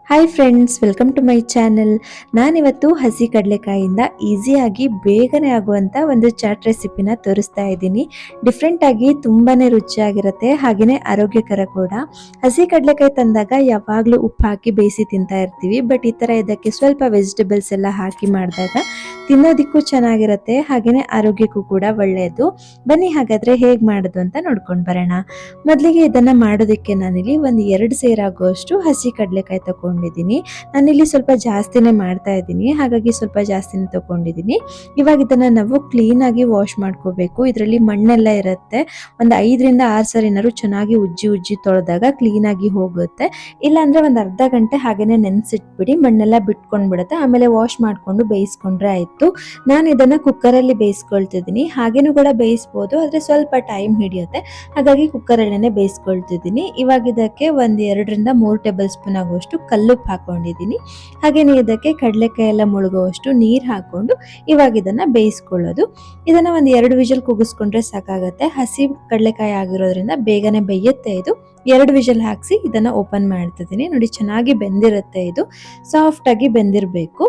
Hi friends, welcome to my channel. ನಾನಿವತ್ತು ಹಸಿ ಕಡಲೆಕಾಯಿಂದ ಈಸಿಯಾಗಿ ಬೇಗನೆ ಆಗುವಂಥ ಒಂದು ಚಾಟ್ ರೆಸಿಪಿನ ತೋರಿಸ್ತಾ ಇದ್ದೀನಿ. ಡಿಫ್ರೆಂಟಾಗಿ ತುಂಬಾ ರುಚಿಯಾಗಿರುತ್ತೆ, ಹಾಗೆಯೇ ಆರೋಗ್ಯಕರ ಕೂಡ. ಹಸಿ ಕಡಲೆಕಾಯಿ ತಂದಾಗ ಯಾವಾಗಲೂ ಉಪ್ಪು ಹಾಕಿ ಬೇಯಿಸಿ ತಿಂತಾ ಇರ್ತೀವಿ, ಬಟ್ ಈ ಥರ ಇದಕ್ಕೆ ಸ್ವಲ್ಪ ವೆಜಿಟೇಬಲ್ಸ್ ಎಲ್ಲ ಹಾಕಿ ಮಾಡಿದಾಗ ತಿನ್ನೋದಕ್ಕೂ ಚೆನ್ನಾಗಿರುತ್ತೆ, ಹಾಗೆಯೇ ಆರೋಗ್ಯಕ್ಕೂ ಕೂಡ ಒಳ್ಳೆಯದು. ಬನ್ನಿ ಹಾಗಾದರೆ ಹೇಗೆ ಮಾಡೋದು ಅಂತ ನೋಡ್ಕೊಂಡು ಬರೋಣ. ಮೊದಲಿಗೆ ಇದನ್ನು ಮಾಡೋದಕ್ಕೆ ನಾನಿಲ್ಲಿ ಒಂದು 2 ಸೇರು ಆಗುವಷ್ಟು ಹಸಿ ಕಡಲೆಕಾಯಿ ತಗೊಂಡಿದ್ದೀನಿ. ನಾನಿಲ್ಲಿ ಸ್ವಲ್ಪ ಜಾಸ್ತಿನೇ ಮಾಡ್ತಾ ಇದ್ದೀನಿ, ಹಾಗಾಗಿ ಸ್ವಲ್ಪ ಜಾಸ್ತಿನೇ ತಗೊಂಡಿದ್ದೀನಿ. ಇವಾಗ ಇದನ್ನು ನಾವು ಕ್ಲೀನಾಗಿ ವಾಶ್ ಮಾಡ್ಕೋಬೇಕು. ಇದರಲ್ಲಿ ಮಣ್ಣೆಲ್ಲ ಇರುತ್ತೆ. ಒಂದು 5ರಿಂದ 6 ಸರಿನಾರು ಚೆನ್ನಾಗಿ ಉಜ್ಜಿ ತೊಳೆದಾಗ ಕ್ಲೀನಾಗಿ ಹೋಗುತ್ತೆ. ಇಲ್ಲಾಂದರೆ ಒಂದು ಅರ್ಧ ಗಂಟೆ ಹಾಗೆಯೇ ನೆನೆಸಿಟ್ಬಿಡಿ, ಮಣ್ಣೆಲ್ಲ ಬಿಟ್ಕೊಂಡ್ಬಿಡುತ್ತೆ. ಆಮೇಲೆ ವಾಶ್ ಮಾಡಿಕೊಂಡು ಬೇಯಿಸ್ಕೊಂಡ್ರೆ ಆಯಿತು. ನಾನು ಇದನ್ನು ಕುಕ್ಕರಲ್ಲಿ ಬೇಯಿಸ್ಕೊಳ್ತಿದ್ದೀನಿ. ಹಾಗೇನೂ ಕೂಡ ಬೇಯಿಸ್ಬೋದು, ಆದರೆ ಸ್ವಲ್ಪ ಟೈಮ್ ಹಿಡಿಯುತ್ತೆ, ಹಾಗಾಗಿ ಕುಕ್ಕರಲ್ಲೇ ಬೇಯಿಸ್ಕೊಳ್ತಿದ್ದೀನಿ. ಇವಾಗ ಇದಕ್ಕೆ ಒಂದು 2ರಿಂದ 3 ಟೇಬಲ್ ಸ್ಪೂನ್ ಆಗುವಷ್ಟು ಕಲ್ಲುಪ್ಪು ಹಾಕೊಂಡಿದ್ದೀನಿ. ಹಾಗೆಯೇ ಇದಕ್ಕೆ ಕಡಲೆಕಾಯಿ ಎಲ್ಲ ಮುಳುಗುವಷ್ಟು ನೀರು ಹಾಕೊಂಡು ಇವಾಗ ಇದನ್ನ ಬೇಯಿಸ್ಕೊಳ್ಳೋದು. ಇದನ್ನ ಒಂದು 2 ವಿಷಲ್ ಕೂಗಿಸ್ಕೊಂಡ್ರೆ ಸಾಕಾಗತ್ತೆ. ಹಸಿ ಕಡಲೆಕಾಯಿ ಆಗಿರೋದ್ರಿಂದ ಬೇಗನೆ ಬೇಯುತ್ತೆ ಇದು. 2 ವಿಷಲ್ ಹಾಕಿಸಿ ಇದನ್ನ ಓಪನ್ ಮಾಡ್ತಿದ್ದೀನಿ. ನೋಡಿ, ಚೆನ್ನಾಗಿ ಬೆಂದಿರುತ್ತೆ, ಇದು ಸಾಫ್ಟ್ ಆಗಿ ಬೆಂದಿರಬೇಕು.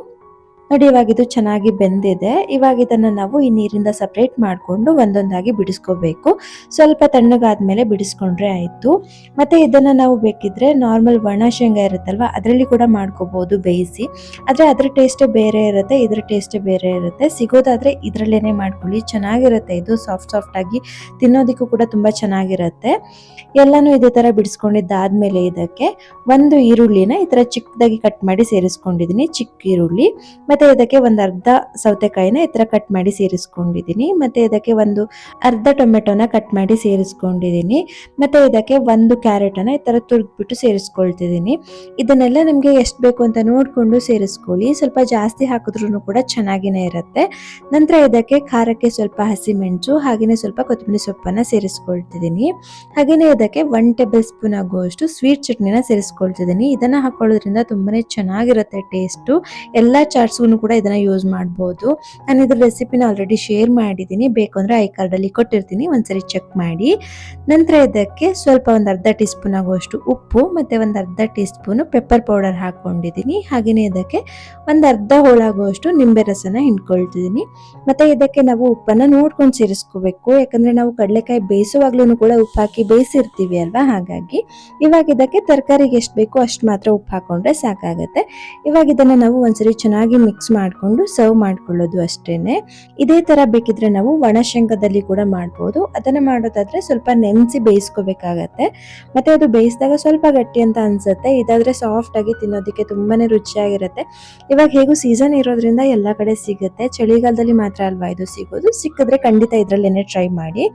ನೋಡಿ, ಇವಾಗ ಇದು ಚೆನ್ನಾಗಿ ಬೆಂದಿದೆ. ಇವಾಗ ಇದನ್ನ ನಾವು ಈ ನೀರಿಂದ ಸಪ್ರೇಟ್ ಮಾಡಿಕೊಂಡು ಒಂದೊಂದಾಗಿ ಬಿಡಿಸ್ಕೋಬೇಕು. ಸ್ವಲ್ಪ ತಣ್ಣಗಾದ್ಮೇಲೆ ಬಿಡಿಸ್ಕೊಂಡ್ರೆ ಆಯ್ತು. ಮತ್ತೆ ಇದನ್ನ ನಾವು ಬೇಕಿದ್ರೆ ನಾರ್ಮಲ್ ಒಣ ಶೇಂಗಾ ಇರುತ್ತಲ್ವಾ, ಅದರಲ್ಲಿ ಕೂಡ ಮಾಡ್ಕೋಬಹುದು ಬೇಯಿಸಿ. ಆದ್ರೆ ಅದ್ರ ಟೇಸ್ಟೇ ಬೇರೆ ಇರುತ್ತೆ, ಇದ್ರ ಟೇಸ್ಟೇ ಬೇರೆ ಇರುತ್ತೆ. ಸಿಗೋದಾದ್ರೆ ಇದ್ರಲ್ಲೇನೆ ಮಾಡ್ಕೊಳ್ಳಿ, ಚೆನ್ನಾಗಿರುತ್ತೆ. ಇದು ಸಾಫ್ಟ್ ಆಗಿ ತಿನ್ನೋದಕ್ಕೂ ಕೂಡ ತುಂಬಾ ಚೆನ್ನಾಗಿರುತ್ತೆ. ಎಲ್ಲಾನು ಇದೇ ತರ ಬಿಡಿಸ್ಕೊಂಡಿದ್ದಾದ್ಮೇಲೆ ಇದಕ್ಕೆ ಒಂದು ಈರುಳ್ಳಿನ ಈ ತರ ಚಿಕ್ಕದಾಗಿ ಕಟ್ ಮಾಡಿ ಸೇರಿಸ್ಕೊಂಡಿದ್ದೀನಿ, ಚಿಕ್ಕ ಈರುಳ್ಳಿ. ಮತ್ತೆ ಇದಕ್ಕೆ ಒಂದು ಅರ್ಧ ಸೌತೆಕಾಯಿನ ಈ ತರ ಕಟ್ ಮಾಡಿ ಸೇರಿಸ್ಕೊಂಡಿದ್ದೀನಿ. ಮತ್ತೆ ಇದಕ್ಕೆ ಒಂದು ಅರ್ಧ ಟೊಮೆಟೊನ ಕಟ್ ಮಾಡಿ ಸೇರಿಸ್ಕೊಂಡಿದ್ದೀನಿ. ಮತ್ತೆ ಇದಕ್ಕೆ ಒಂದು ಕ್ಯಾರೆಟನ್ನ ಈ ತರ ತುರಿದ್ಬಿಟ್ಟು ಸೇರಿಸ್ಕೊಳ್ತಿದ್ದೀನಿ. ಇದನ್ನೆಲ್ಲ ನಿಮ್ಗೆ ಎಷ್ಟು ಬೇಕು ಅಂತ ನೋಡ್ಕೊಂಡು ಸೇರಿಸ್ಕೊಳ್ಳಿ. ಸ್ವಲ್ಪ ಜಾಸ್ತಿ ಹಾಕಿದ್ರೂ ಕೂಡ ಚೆನ್ನಾಗಿನೇ ಇರುತ್ತೆ. ನಂತರ ಇದಕ್ಕೆ ಖಾರಕ್ಕೆ ಸ್ವಲ್ಪ ಹಸಿಮೆಣಸು ಹಾಗೇನೆ ಸ್ವಲ್ಪ ಕೊತ್ತಂಬರಿ ಸೊಪ್ಪನ್ನ ಸೇರಿಸ್ಕೊಳ್ತಿದ್ದೀನಿ. ಹಾಗೇನೆ ಇದಕ್ಕೆ 1 ಟೇಬಲ್ ಸ್ಪೂನ್ ಆಗುವಷ್ಟು ಸ್ವೀಟ್ ಚಟ್ನಿನ ಸೇರಿಸ್ಕೊಳ್ತಿದ್ದೀನಿ. ಇದನ್ನ ಹಾಕೊಳ್ಳೋದ್ರಿಂದ ತುಂಬಾನೇ ಚೆನ್ನಾಗಿರುತ್ತೆ ಟೇಸ್ಟು. ಎಲ್ಲಾ ಚಾಟ್ಸ್ಗೂ ಕೂಡ ಇದನ್ನ ಯೂಸ್ ಮಾಡಬಹುದು. ನಾನು ಇದ್ರ ರೆಸಿಪಿನ ಆಲ್ರೆಡಿ ಶೇರ್ ಮಾಡಿದ್ದೀನಿ, ಬೇಕು ಅಂದ್ರೆ ಐ ಕಾರ್ಡ್ ಅಲ್ಲಿ ಕೊಟ್ಟಿರ್ತೀನಿ, ಒಂದ್ಸರಿ ಚೆಕ್ ಮಾಡಿ. ನಂತರ ಇದಕ್ಕೆ ಸ್ವಲ್ಪ ಒಂದು ಅರ್ಧ ಟೀ ಸ್ಪೂನ್ ಆಗುವಷ್ಟು ಉಪ್ಪು ಮತ್ತೆ ಒಂದು ಅರ್ಧ ಟೀ ಸ್ಪೂನ್ ಪೆಪ್ಪರ್ ಪೌಡರ್ ಹಾಕೊಂಡಿದ್ದೀನಿ. ಹಾಗೇನೆ ಇದಕ್ಕೆ ಒಂದು ಅರ್ಧ ಹೋಳಾಗುವಷ್ಟು ನಿಂಬೆ ರಸನ ಹಿಂಡ್ಕೊಳ್ತಿದ್ದೀನಿ. ಮತ್ತೆ ಇದಕ್ಕೆ ನಾವು ಉಪ್ಪನ್ನ ನೋಡ್ಕೊಂಡು ಸೇರಿಸ್ಕೋಬೇಕು, ಯಾಕಂದ್ರೆ ನಾವು ಕಡಲೆಕಾಯಿ ಬೇಯಿಸುವಾಗ್ಲೂ ಕೂಡ ಉಪ್ಪು ಹಾಕಿ ಬೇಯಿಸಿರ್ತೀವಿ ಅಲ್ವಾ, ಹಾಗಾಗಿ ಇವಾಗ ಇದಕ್ಕೆ ತರಕಾರಿಗೆ ಎಷ್ಟು ಬೇಕೋ ಅಷ್ಟು ಮಾತ್ರ ಉಪ್ಪು ಹಾಕೊಂಡ್ರೆ ಸಾಕಾಗತ್ತೆ. ಇವಾಗ ಇದನ್ನ ನಾವು ಒಂದ್ಸರಿ ಚೆನ್ನಾಗಿ ಮಿಕ್ಸ್ ಮಾಡಿಕೊಂಡು ಸರ್ವ್ ಮಾಡ್ಕೊಳ್ಳೋದು ಅಷ್ಟೇನೆ. ಇದೇ ತರ ಬೇಕಿದ್ರೆ ನಾವು ಒಣ ಶೇಂಗಾದಲ್ಲಿ ಕೂಡ ಮಾಡ್ಬೋದು. ಅದನ್ನ ಮಾಡೋದಾದ್ರೆ ಸ್ವಲ್ಪ ನೆನೆಸಿ ಬೇಯಿಸ್ಕೋಬೇಕಾಗತ್ತೆ. ಮತ್ತೆ ಅದು ಬೇಯಿಸಿದಾಗ ಸ್ವಲ್ಪ ಗಟ್ಟಿ ಅಂತ ಅನ್ಸುತ್ತೆ. ಇದಾದ್ರೆ ಸಾಫ್ಟ್ ಆಗಿ ತಿನ್ನೋದಕ್ಕೆ ತುಂಬಾನೇ ರುಚಿಯಾಗಿರುತ್ತೆ. ಇವಾಗ ಹೇಗೂ ಸೀಸನ್ ಇರೋದ್ರಿಂದ ಎಲ್ಲಾ ಕಡೆ ಸಿಗುತ್ತೆ, ಚಳಿಗಾಲದಲ್ಲಿ ಮಾತ್ರ ಅಲ್ವಾ ಇದು ಸಿಗೋದು. ಸಿಕ್ಕಿದ್ರೆ ಖಂಡಿತ ಇದ್ರಲ್ಲೇನೆ ಟ್ರೈ ಮಾಡಿ,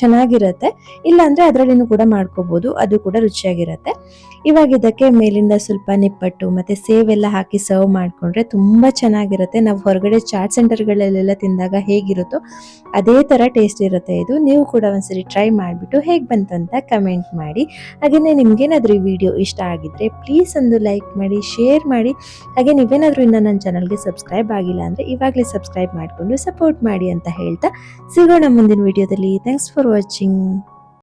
ಚೆನ್ನಾಗಿರುತ್ತೆ. ಇಲ್ಲ ಅಂದ್ರೆ ಅದ್ರಲ್ಲಿನೂ ಕೂಡ ಮಾಡ್ಕೋಬಹುದು, ಅದು ಕೂಡ ರುಚಿಯಾಗಿರುತ್ತೆ. ಇವಾಗ ಇದಕ್ಕೆ ಮೇಲಿಂದ ಸ್ವಲ್ಪ ನಿಪ್ಪಟ್ಟು ಮತ್ತೆ ಸೇವೆಲ್ಲ ಹಾಕಿ ಸರ್ವ್ ಮಾಡ್ಕೊಂಡ್ರೆ ತುಂಬಾ ಚೆನ್ನಾಗಿರುತ್ತೆ. ನಾವು ಹೊರಗಡೆ ಚಾಟ್ ಸೆಂಟರ್ಗಳಲ್ಲೆಲ್ಲ ತಿಂದಾಗ ಹೇಗಿರುತ್ತೋ ಅದೇ ತರ ಟೇಸ್ಟ್ ಇರುತ್ತೆ ಇದು. ನೀವು ಕೂಡ ಒಂದ್ಸರಿ ಟ್ರೈ ಮಾಡಿಬಿಟ್ಟು ಹೇಗೆ ಬಂತು ಅಂತ ಕಮೆಂಟ್ ಮಾಡಿ. ಹಾಗೆಯೇ ನಿಮ್ಗೇನಾದ್ರೂ ಈ ವಿಡಿಯೋ ಇಷ್ಟ ಆಗಿದ್ರೆ ಪ್ಲೀಸ್ ಒಂದು ಲೈಕ್ ಮಾಡಿ, ಶೇರ್ ಮಾಡಿ. ಹಾಗೆ ನೀವೇನಾದ್ರೂ ಇನ್ನು ನನ್ನ ಚಾನಲ್ಗೆ ಸಬ್ಸ್ಕ್ರೈಬ್ ಆಗಿಲ್ಲ ಅಂದ್ರೆ ಇವಾಗಲೇ ಸಬ್ಸ್ಕ್ರೈಬ್ ಮಾಡಿಕೊಂಡು ಸಪೋರ್ಟ್ ಮಾಡಿ ಅಂತ ಹೇಳ್ತಾ ಸಿಗೋಣ ಮುಂದಿನ ವಿಡಿಯೋದಲ್ಲಿ. Thanks for watching.